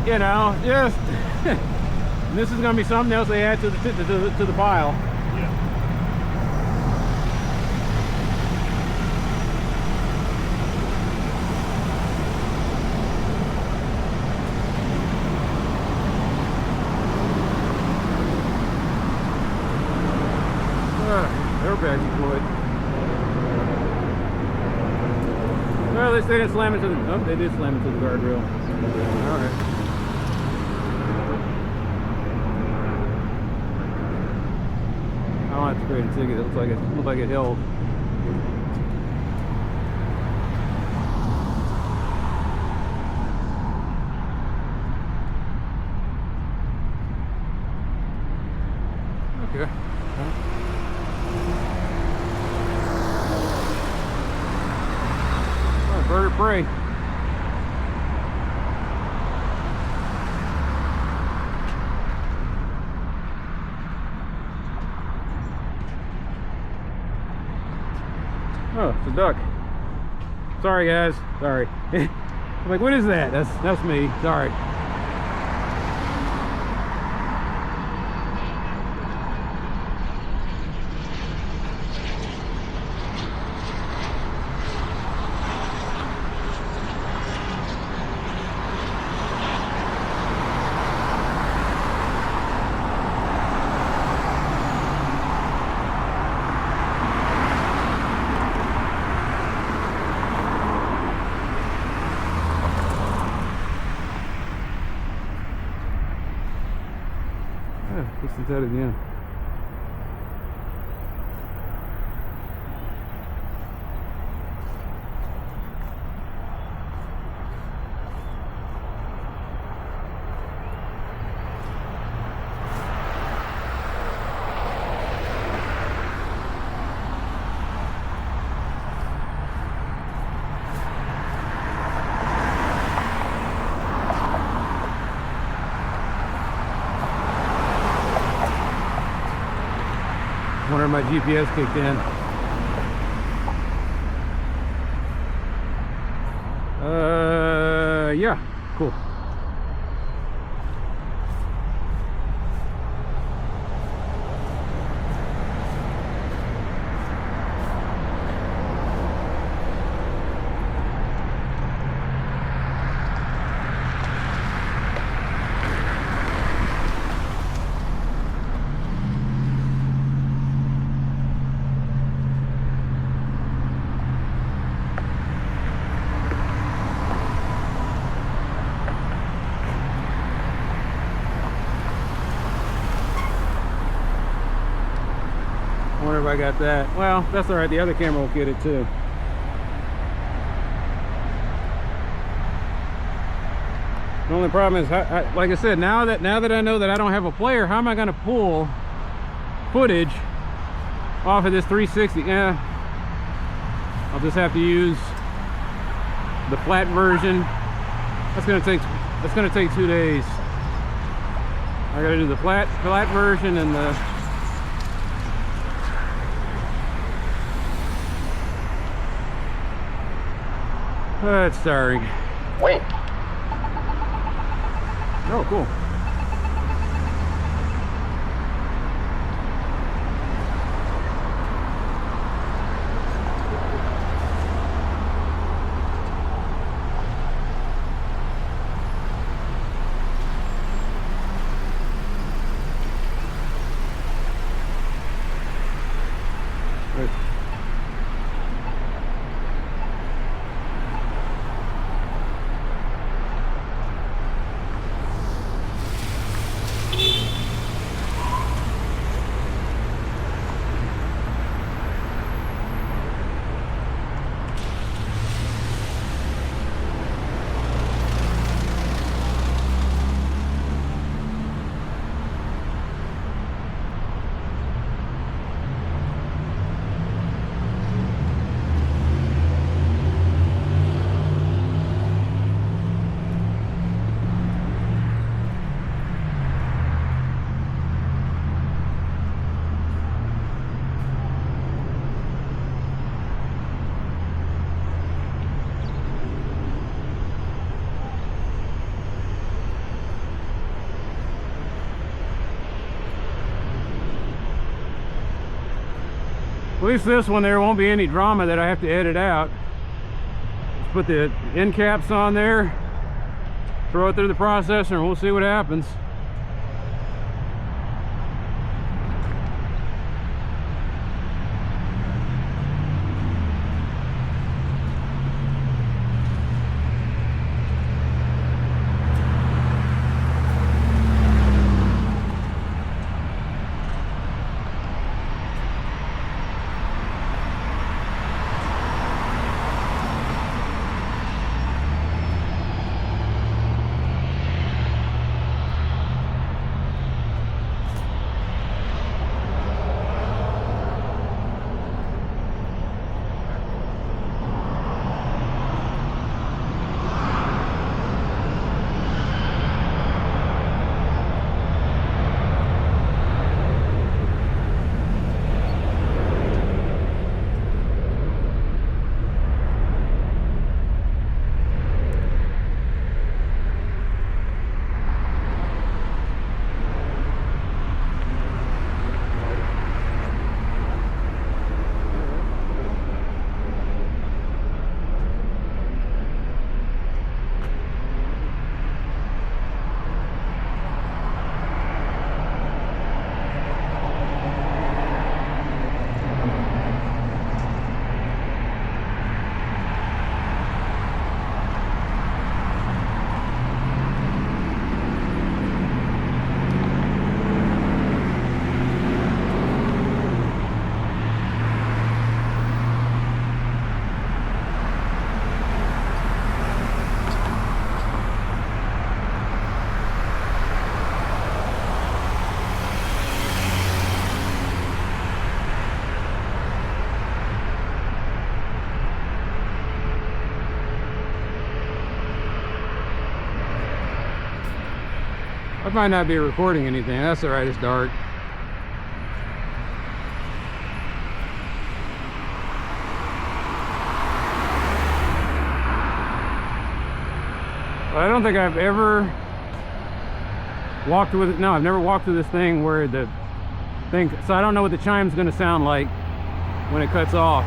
You know, just and this is gonna be something else they add to the pile. Airbags deployed. Well, at least they didn't slam into the... Oh, they did slam into the guardrail. Alright. I don't have to create a ticket. It looks like it held. Okay. Bird of prey. Oh, it's a duck. Sorry guys, sorry. I'm like, what is that? That's me, sorry. Piston's head again. Wonder if my GPS kicked in. Yeah, cool. Wonder if I got that. Well, that's all right. The other camera will get it too. The only problem is, like I said, now that I know that I don't have a player, how am I going to pull footage off of this 360? Yeah, I'll just have to use the flat version. That's going to take 2 days. I got to do the flat version and the it's starring. Wait. Oh, cool. Right. At least this one, there won't be any drama that I have to edit out. Just put the end caps on there, throw it through the processor, and we'll see what happens. I might not be recording anything. That's all right, it's dark. But I don't think I've ever walked with it. No, I've never walked through this thing where the thing, so I don't know what the chime's gonna sound like when it cuts off.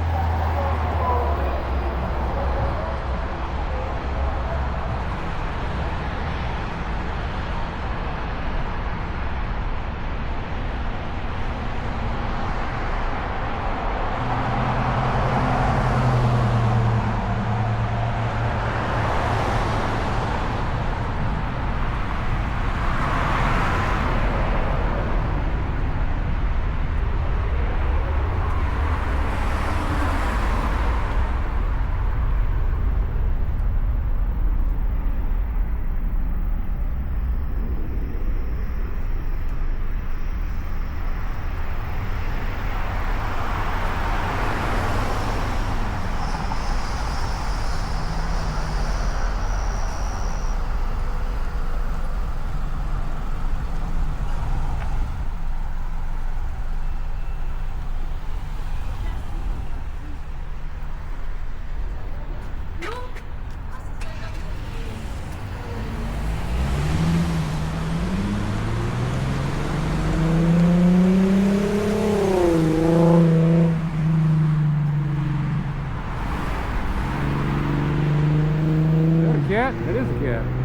Cat? It is a cat.